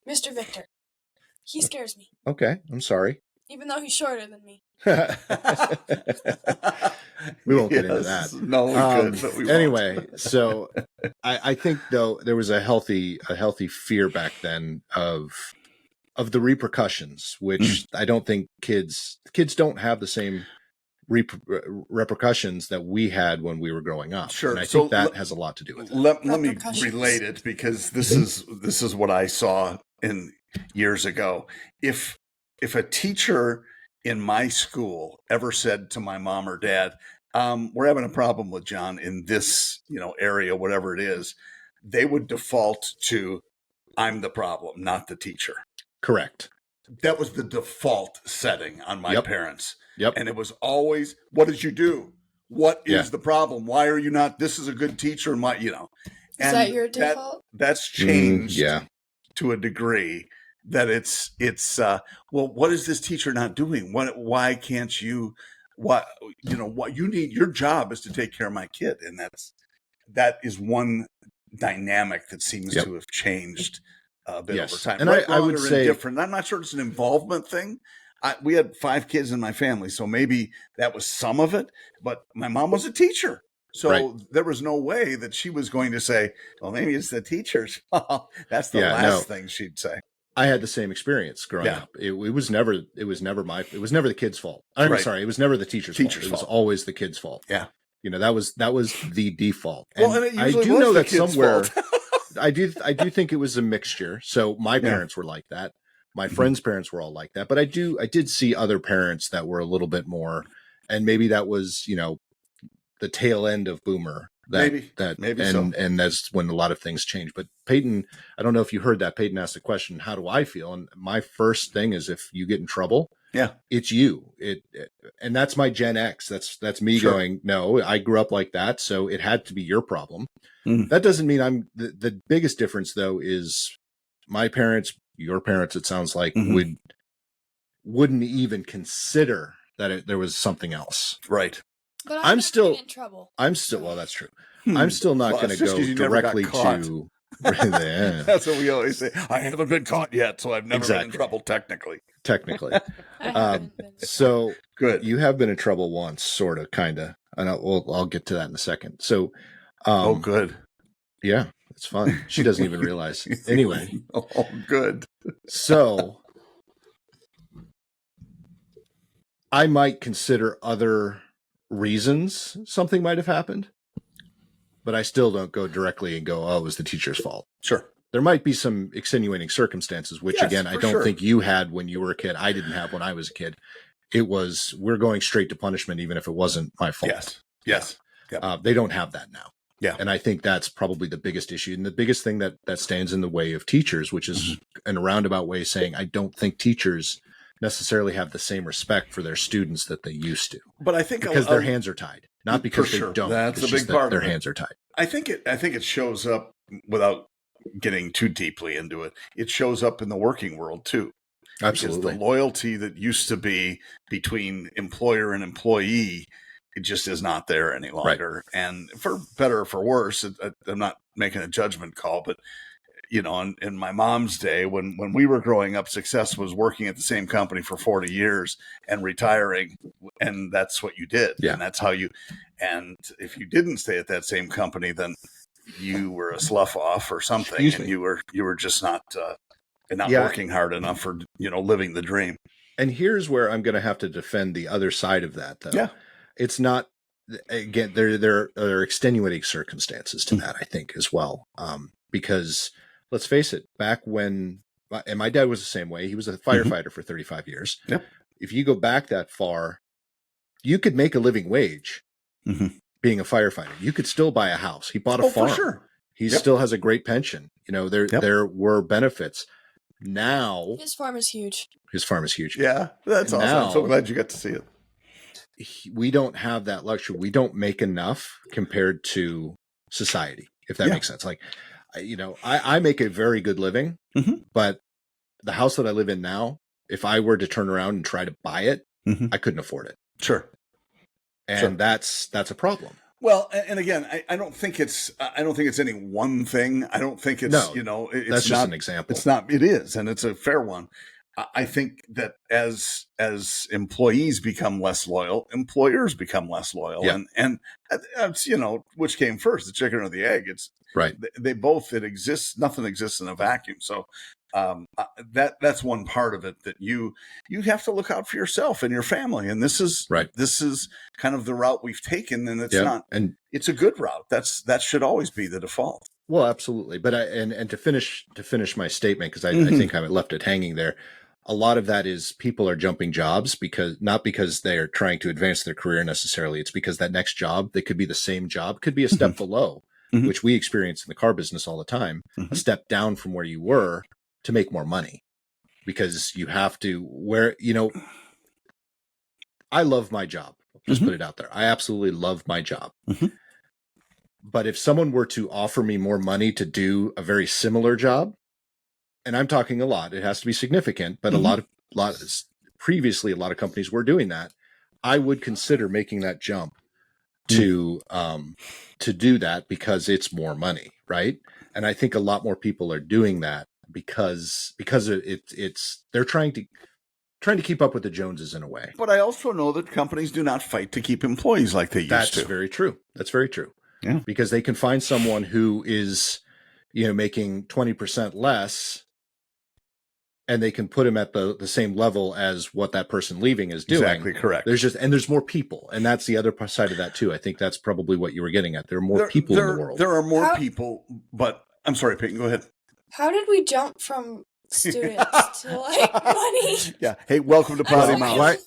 Mr. Victor. He scares me. Okay, I'm sorry. Even though he's shorter than me. We won't get into that. No, we could, but we won't. Anyway, so I think though there was a healthy fear back then of the repercussions, which I don't think kids don't have the same repercussions that we had when we were growing up. Sure. And I think that has a lot to do with it. Let me relate it, because this is what I saw in years ago. If a teacher in my school ever said to my mom or dad, "We're having a problem with John in this, area, whatever it is," they would default to, "I'm the problem, not the teacher." Correct. That was the default setting on my parents. Yep. And it was always, "What did you do? What is the problem? Why are you not? This is a good teacher." And Is that your default? That's changed to a degree that it's well, what is this teacher not doing? Why can't you? What you need? Your job is to take care of my kid, and that is one dynamic that seems to have changed a bit over time. And I would say different. I'm not sure it's an involvement thing. We had 5 kids in my family, so maybe that was some of it. But my mom was a teacher, so there was no way that she was going to say, "Well, maybe it's the teachers." That's the last thing she'd say. I had the same experience growing up. It was never the kids' fault. I'm sorry, it was never the teacher's fault. It was always the kids' fault. Yeah. That was the default. Well, and it I usually do was know the that kid's somewhere fault. I do think it was a mixture. So my parents were like that. My friends' parents were all like that. But I did see other parents that were a little bit more, and maybe that was, the tail end of boomer. Maybe so. And that's when a lot of things change. But Peyton, I don't know if you heard that. Peyton asked the question, how do I feel? And my first thing is, if you get in trouble, it's you. And that's my Gen X. That's me going, no, I grew up like that, so it had to be your problem. That doesn't mean I'm the biggest difference, though, is my parents, your parents, it sounds like, wouldn't even consider that there was something else. Right. But I'm still in trouble. Well, that's true. I'm still not going to go directly to. That's what we always say. I haven't been caught yet, so I've never been in trouble technically. So good. You have been in trouble once, sort of, kind of. And I'll get to that in a second. So, good. Yeah, it's fun. She doesn't even realize. Anyway. Oh, good. So I might consider other reasons something might have happened, but I still don't go directly and go, oh, it was the teacher's fault. Sure. There might be some extenuating circumstances, which, again, I don't think you had when you were a kid. I didn't have when I was a kid. It was, we're going straight to punishment, even if it wasn't my fault. Yes. Yep. They don't have that now. Yeah. And I think that's probably the biggest issue. And the biggest thing that stands in the way of teachers, which is in a roundabout way saying, I don't think teachers necessarily have the same respect for their students that they used to. But I think because their hands are tied, not because they don't. That's a big part their of it. hands are tied. I think it shows up, without getting too deeply into it. It shows up in the working world too. Absolutely. Because the loyalty that used to be between employer and employee, it just is not there any longer. Right. And for better or for worse, I'm not making a judgment call, but in my mom's day, when we were growing up, success was working at the same company for 40 years and retiring. And that's what you did. Yeah. And that's how and if you didn't stay at that same company, then you were a slough off or something. And you were just not working hard enough for, living the dream. And here's where I'm going to have to defend the other side of that, though. Yeah. It's not, again, there are extenuating circumstances to that, I think, as well. Because let's face it, back when, and my dad was the same way, he was a firefighter for 35 years. Yep. If you go back that far, you could make a living wage being a firefighter. You could still buy a house. He bought a farm. For sure. He still has a great pension. There were benefits. Now his farm is huge. Yeah, that's awesome. I'm so glad you got to see it. We don't have that luxury. We don't make enough compared to society, if that makes sense. Like, I make a very good living, but the house that I live in now, if I were to turn around and try to buy it, I couldn't afford it. Sure. And that's a problem. Well, and again, I don't think it's any one thing. I don't think it's, it's that's just an example. It's not, it is. And it's a fair one. I think that as employees become less loyal, employers become less loyal. Yeah. And it's, which came first, the chicken or the egg? It's right. It exists. Nothing exists in a vacuum. So that's one part of it, that you have to look out for yourself and your family. And this is kind of the route we've taken, and it's not, and it's a good route. That should always be the default. Well, absolutely. But to finish my statement, because I think I left it hanging there. A lot of that is people are jumping jobs not because they are trying to advance their career necessarily. It's because that next job, they could be the same job, could be a step below, which we experience in the car business all the time, a step down from where you were to make more money, because you have to I love my job. Just put it out there. I absolutely love my job. But if someone were to offer me more money to do a very similar job, and I'm talking a lot, it has to be significant, but previously a lot of companies were doing that, I would consider making that jump to do that because it's more money, right? And I think a lot more people are doing that because they're trying to keep up with the Joneses in a way. But I also know that companies do not fight to keep employees like they used to. That's very true. Yeah. Because they can find someone who is, making 20% less and they can put him at the same level as what that person leaving is doing. Exactly correct. There's more people, and that's the other side of that too. I think that's probably what you were getting at. There are more people in the world. There are more people, but I'm sorry, Peyton, go ahead. How did we jump from students to like money? Yeah. Hey, welcome to PoddiMouths.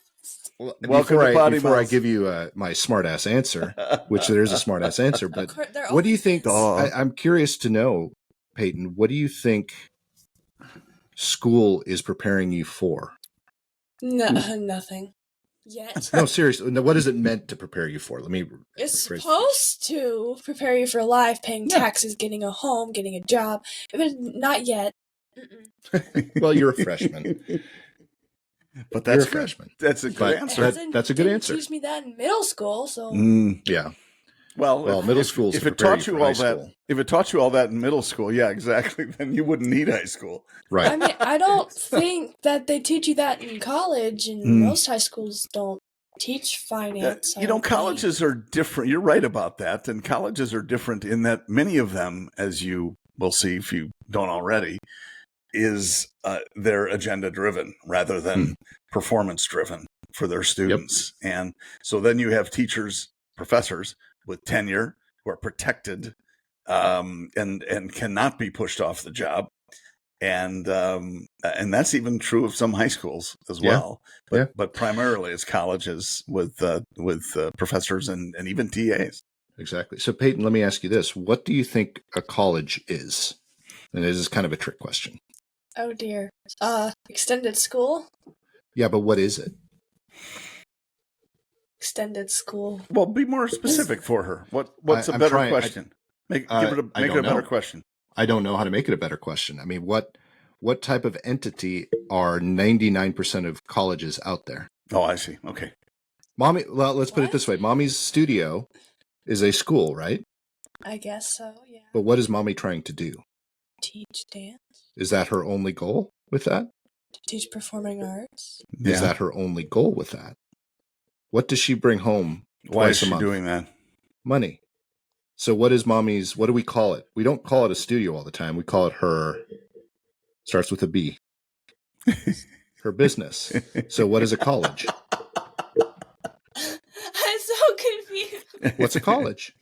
Well, Welcome to PoddiMouths. before I give you my smart ass answer, which there is a smart ass answer, but what do you think? I'm curious to know, Peyton, what do you think school is preparing you for? No, nothing yet. No, seriously. No, what is it meant to prepare you for? Let me. It's supposed to prepare you for life, paying taxes, getting a home, getting a job. If it's not yet. Well, you're a freshman. But that's a freshman. That's a good answer. That's a good answer. Teach me that in middle school, so Yeah. Well, middle school. If it taught you all that, if it taught you all that in middle school, yeah, exactly, then you wouldn't need high school, right? I mean, I don't think that they teach you that in college, and most high schools don't teach finance. Colleges are different. You're right about that, and colleges are different in that many of them, as you will see if you don't already, is they're agenda driven rather than performance driven for their students. Yep. And so then you have teachers, professors with tenure who are protected and cannot be pushed off the job. And that's even true of some high schools as well. But primarily it's colleges with professors and even TAs. Exactly. So Peyton, let me ask you this. What do you think a college is? And this is kind of a trick question. Oh dear. Extended school? Yeah, but what is it? Extended school. Well, be more specific for her. What's a better question? Make it a better question. I don't know how to make it a better question. I mean, what type of entity are 99% of colleges out there? Oh, I see. Okay. Mommy, well, let's put it this way. Mommy's studio is a school, right? I guess so, yeah. But what is Mommy trying to do? Teach dance. Is that her only goal with that? To teach performing arts. Is that her only goal with that? What does she bring home? Why is she doing that? Money. So what is Mommy's, what do we call it? We don't call it a studio all the time. We call it her, starts with a B. Her business. So what is a college? I'm so confused. What's a college?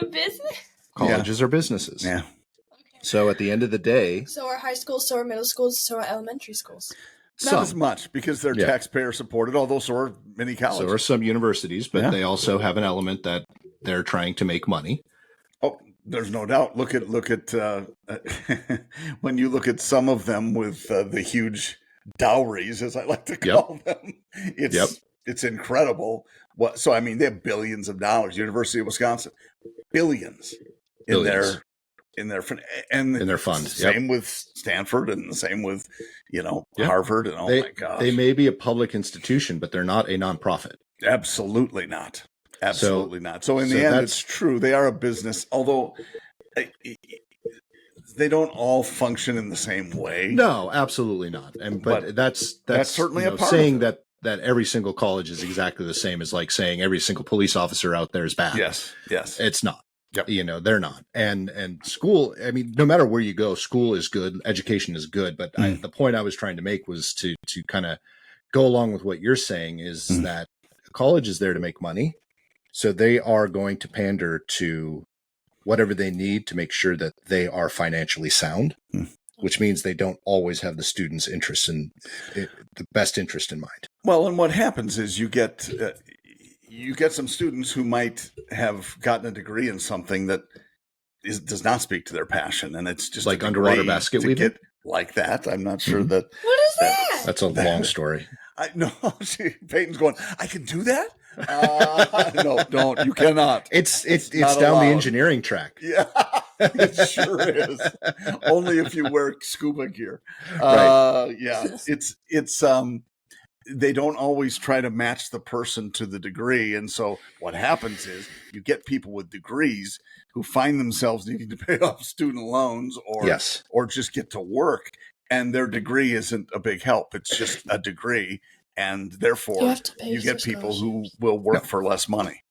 A business? Colleges are businesses. Yeah. So at the end of the day... So are high schools, so are middle schools, so are elementary schools. Not as much because they're taxpayer supported, although so are many colleges. So are some universities, but they also have an element that they're trying to make money. Oh, there's no doubt. Look at when you look at some of them with the huge dowries, as I like to call them. It's incredible. So I mean, they have billions of dollars. University of Wisconsin, billions. in their fund. Same with Stanford, and the same with Harvard, and my gosh, they may be a public institution, but they're not a nonprofit. Absolutely not. Absolutely not. So in the end, it's true. They are a business, although they don't all function in the same way. No, absolutely not. But that's certainly a part saying of it. that every single college is exactly the same as like saying every single police officer out there is bad. Yes. It's not. Yep. They're not. And school, I mean, no matter where you go, school is good, education is good. But the point I was trying to make was to kind of go along with what you're saying is that college is there to make money. So they are going to pander to whatever they need to make sure that they are financially sound, which means they don't always have the students' interest in the best interest in mind. Well, and what happens is you get some students who might have gotten a degree in something that does not speak to their passion, and it's just like underwater basket weaving, like that. I'm not sure that. What is that? That's a long story. Peyton's going, I can do that? No, don't. You cannot. It's down the engineering track. Yeah, it sure is. Only if you wear scuba gear. Right. Yeah, it's they don't always try to match the person to the degree. And so what happens is you get people with degrees who find themselves needing to pay off student loans or just get to work. And their degree isn't a big help. It's just a degree. And therefore you get people who will work for less money.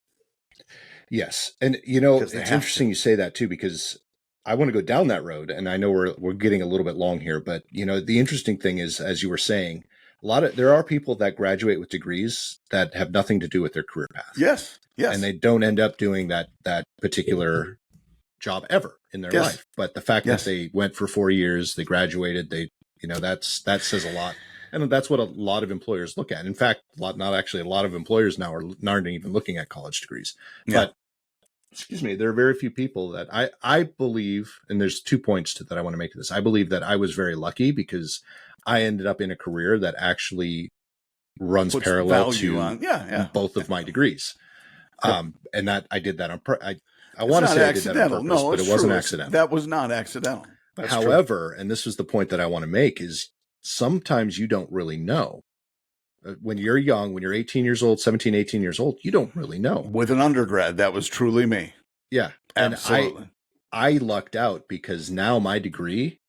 Yes. And, it's interesting you say that too, because I want to go down that road, and I know we're getting a little bit long here, but the interesting thing is, as you were saying, there are people that graduate with degrees that have nothing to do with their career path. Yes. And they don't end up doing that particular job ever in their life. But the fact that they went for 4 years, they graduated, that says a lot. And that's what a lot of employers look at. In fact, a lot of employers now aren't even looking at college degrees. Yeah. But excuse me, there are very few people that I believe, and there's 2 points that I want to make to this. I believe that I was very lucky because I ended up in a career that actually runs Puts parallel value to on. both of my degrees. And that I did that on I It's want to not say I did that on accidental. purpose, No, but it's it wasn't true. accidental. That was not accidental. That's true. However, and this is the point that I want to make, is sometimes you don't really know. When you're young, when you're 18 years old, 17, 18 years old, you don't really know. With an undergrad, that was truly me. Yeah. Absolutely. And I lucked out because now my degree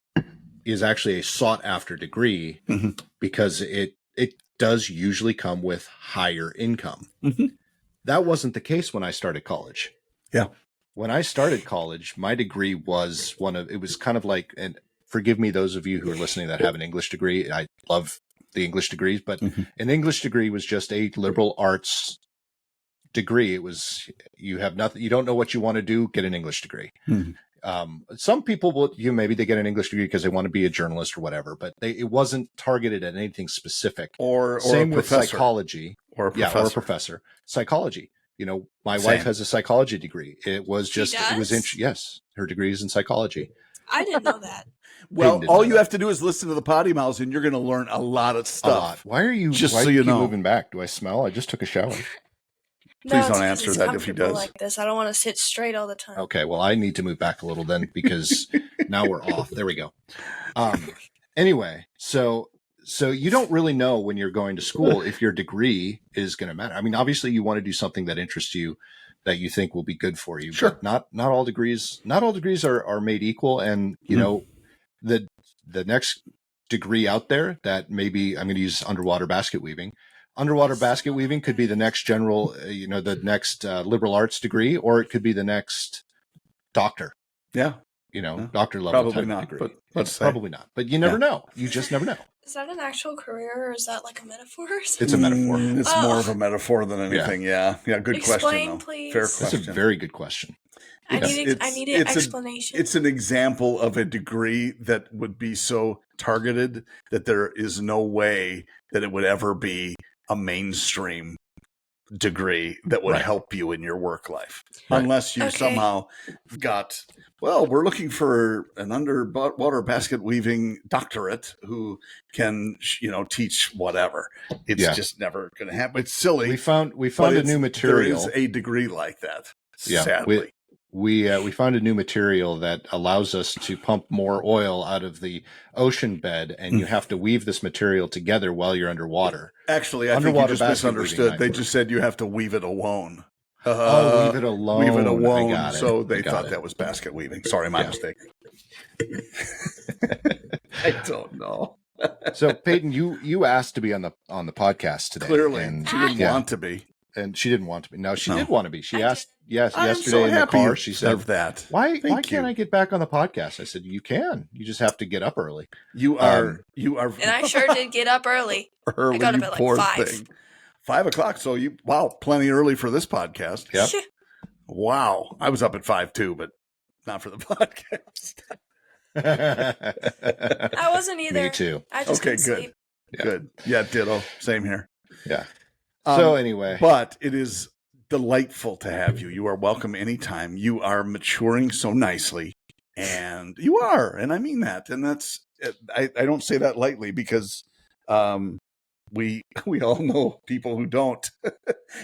is actually a sought after degree because it does usually come with higher income. That wasn't the case when I started college. Yeah. When I started college, my degree was it was kind of like, and forgive me, those of you who are listening that have an English degree, I love the English degrees, but an English degree was just a liberal arts degree. It was, you have nothing, you don't know what you want to do, get an English degree. Some people will, maybe they get an English degree because they want to be a journalist or whatever, but it wasn't targeted at anything specific. Or same a with professor. Psychology. Or a professor. Yeah, or a professor. Psychology. My wife has a psychology degree. It was just, yes, her degree is in psychology. I didn't know that. Well, all you have to do is listen to the PoddiMouths, and you're going to learn a lot of stuff. A lot. Why are you? Just why so do you keep know. moving back? Do I smell? I just took a shower. Please don't answer that if he does. Like this, I don't want to sit straight all the time. Okay, well, I need to move back a little then because now we're off. There we go. Anyway, so you don't really know when you're going to school if your degree is going to matter. I mean, obviously, you want to do something that interests you, that you think will be good for you. Sure. But not all degrees are made equal, and the next degree out there that maybe I'm going to use underwater basket weaving. Underwater basket weaving could be the next general, the next liberal arts degree, or it could be the next doctor. Yeah. Doctor level Probably type not, degree. but let's say. Probably not. But you never know. You just never know. Is that an actual career, or is that like a metaphor? It's a metaphor. It's more of a metaphor than anything. Yeah. Good Explain, question, though. please. Fair That's question. a very good question. I need an explanation. It's an example of a degree that would be so targeted that there is no way that it would ever be a mainstream degree that would help you in your work life. Right. Unless you somehow got, we're looking for an underwater basket weaving doctorate who can, teach whatever. It's just never going to happen. It's silly. We found a new material. There is a degree like that. Yeah, sadly. We found a new material that allows us to pump more oil out of the ocean bed, and you have to weave this material together while you're underwater. Actually, I think you just misunderstood. They just said you have to weave it alone. Weave it alone. Weave it alone. I got it. So they thought that was basket weaving. Sorry, my mistake. I don't know. So Peyton, you asked to be on the podcast today. Clearly, and she didn't want to be. And she didn't want to be. No, she did want to be. She asked, I'm yesterday so in the happy car. She said, that. Why can't I get back on the podcast? I said, you can. You just have to get up early. You are. And I sure did get up early. I got up at like 5. Thing. 5 o'clock. So plenty early for this podcast. Yep. Wow. I was up at 5 too, but not for the podcast. I wasn't either. Me too. I just couldn't sleep. Yeah. Good. Yeah, ditto. Same here. Yeah. So anyway. But it is delightful to have you. You are welcome anytime. You are maturing so nicely. And you are. And I mean that. And that's, I don't say that lightly because we all know people who don't.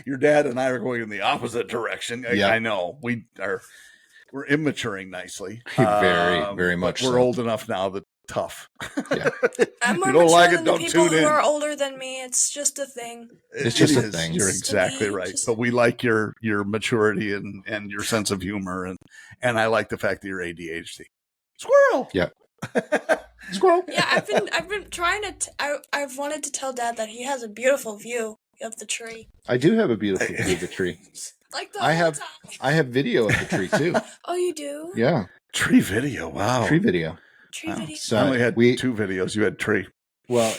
Your dad and I are going in the opposite direction. I know. We're immaturing nicely. Very, very much. We're old enough now that tough. Yeah. I'm more mature than the people who are older than me. It's just a thing. It's just a thing. You're exactly right. But we like your maturity and your sense of humor, and I like the fact that you're ADHD. Squirrel. Yeah. Squirrel. Yeah, I've been trying to. I've wanted to tell Dad that he has a beautiful view of the tree. I do have a beautiful view of the tree. Like I have video of the tree too. Oh, you do? Yeah. Tree video. Wow. Tree video. Tree Wow. video. So I only had we 2 videos. You had tree. well,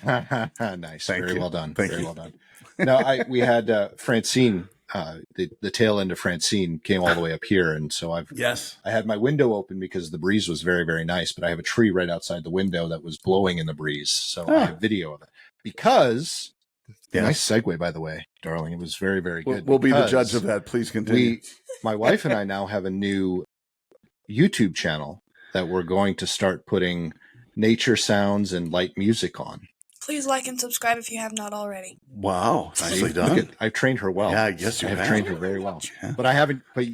nice, Thank very you. well done, Thank very you. well done. No, we had Francine. The tail end of Francine came all the way up here, and so I had my window open because the breeze was very, very nice. But I have a tree right outside the window that was blowing in the breeze, so I have video of it. Because nice segue, by the way, darling. It was very, very good. We'll be the judge of that. Please continue. My wife and I now have a new YouTube channel that we're going to start putting nature sounds and light music on. Please like and subscribe if you have not already. Wow, nicely done. I've trained her well. Yeah, yes, you have have. trained her very well. Yeah. But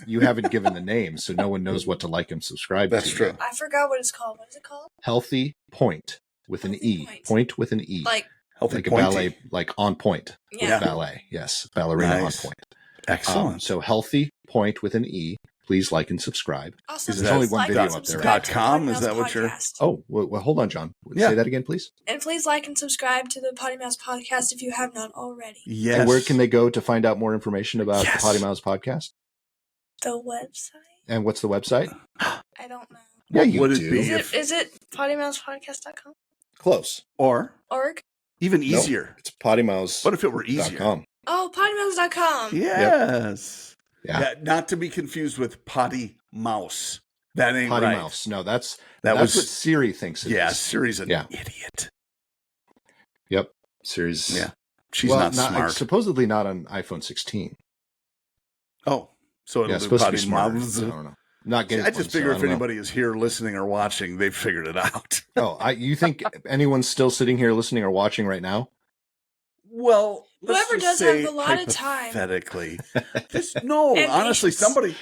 you haven't given the name, so no one knows what to like and subscribe to. That's true. I forgot what it's called. What is it called? Healthy Point with an E. Point with an E. Like Healthy like a pointy. ballet, like on point. Yeah. Ballet. Yes. Ballerina Nice. on point. Excellent. So Healthy Point with an E. Please like and subscribe. also, There's only one like video and up there. subscribe to the .com, is PoddiMouths that what you're- podcast. Oh, well, hold on, John. Yeah. Say that again, please. And please like and subscribe to the PoddiMouths podcast if you have not already. Yes. And where can they go to find out more information about Yes. the PoddiMouths podcast? The website? And what's the website? I don't know. Yeah, What you would it do. be Is if, it PoddiMouthsPodcast.com? Close. or Org? even No, easier? it's PoddiMouths.com. What if it were easier? Oh, PoddiMouths.com. Yes. Yeah. Not to be confused with PoddiMouths. That ain't Potty right. Mouse. No, that's That what was Siri thinks it is. yeah. Siri's an Yeah. idiot. Yep. Siri's. Yeah, she's well, not smart. Supposedly not on iPhone 16. Oh, so it'll Yeah, do it's supposed to be smarter. PoddiMouths. I don't know. Not getting. I just figure if anybody is here listening or watching, they've figured it out. Oh, you think anyone's still sitting here listening or watching right now? Well, let's Whoever just does have say a lot of time. hypothetically. No, And honestly, patience. somebody.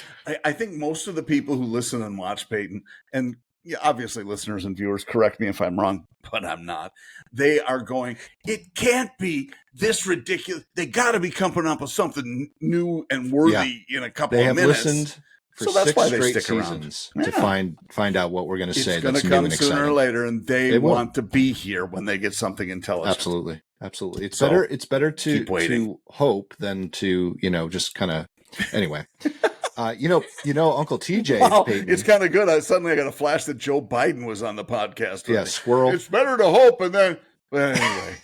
I think most of the people who listen and watch Peyton, and yeah, obviously listeners and viewers, correct me if I'm wrong, but I'm not. They are going, it can't be this ridiculous. They got to be coming up with something new and worthy in a couple They of have minutes. listened for So that's 6 why they straight stick around. seasons Yeah. to find out what we're going to say. It's going That's to new come and sooner or exciting. later, and they They will. want to be here when they get something intelligent. Absolutely. Absolutely. It's So, better. It's better to keep waiting. to hope than to just kind of. Anyway, Uncle TJ. Wow, Peyton, it's kind of good. Suddenly I got a flash that Joe Biden was on the podcast. yeah, squirrel. It's better to hope, and then well, anyway,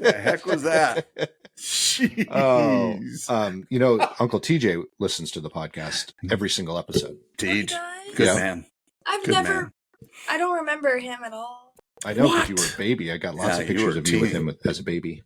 the heck was that? Jeez. Uncle TJ listens to the podcast every single episode. Deej, Guys? good Yeah. man. I've Good never. man. I don't remember him at all. I know because you What? were a baby. I got lots Yeah, of you pictures were a of you with teen. him as a baby.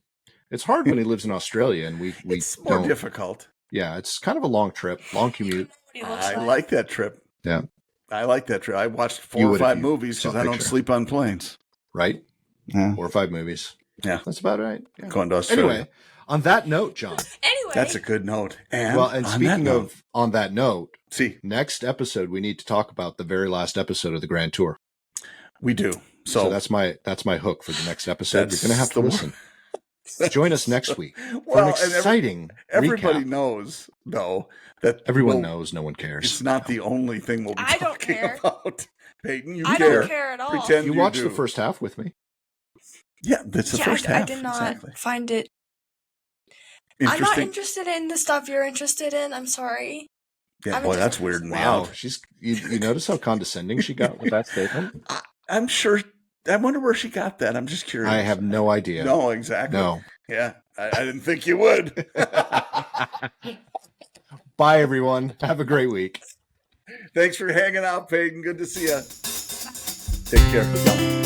It's hard when he lives in Australia and we It's more don't. difficult. Yeah, it's kind of a long trip, long commute. What he looks I like that trip. Yeah, I like that trip. I watched You 4 or would if 5 you movies saw because a I don't picture. sleep on planes. right. Yeah. 4 or 5 movies. Yeah. That's about right. Yeah. Going to Australia. Anyway, on that note, John. Anyway, That's a good note. And Well, and on speaking that note, of on that note, see, next episode we need to talk about the very last episode of the Grand Tour. we do. So So, that's my hook for the next episode. You're That's going to have to the wor- listen. Join us next week for an well, and exciting everybody recap. knows though that Everyone we'll- knows, no one cares. It's not the only thing we'll be I don't talking care. about. Peyton, you I care. don't care at all. Pretend You watched do. the first half with me. Yeah, that's the Yeah, first I half. did not Exactly. find it. I'm not Interesting. interested in the stuff you're interested in. I'm sorry. Yeah, I'm a boy, that's different weirding me Wow, out. you notice how condescending she got with that statement? I'm sure. I wonder where she got that. I'm just curious. I have no idea. No, exactly. No. Yeah, I didn't think you would. Bye, everyone. Have a great week. Thanks for hanging out, Peyton. Good to see you. Take care.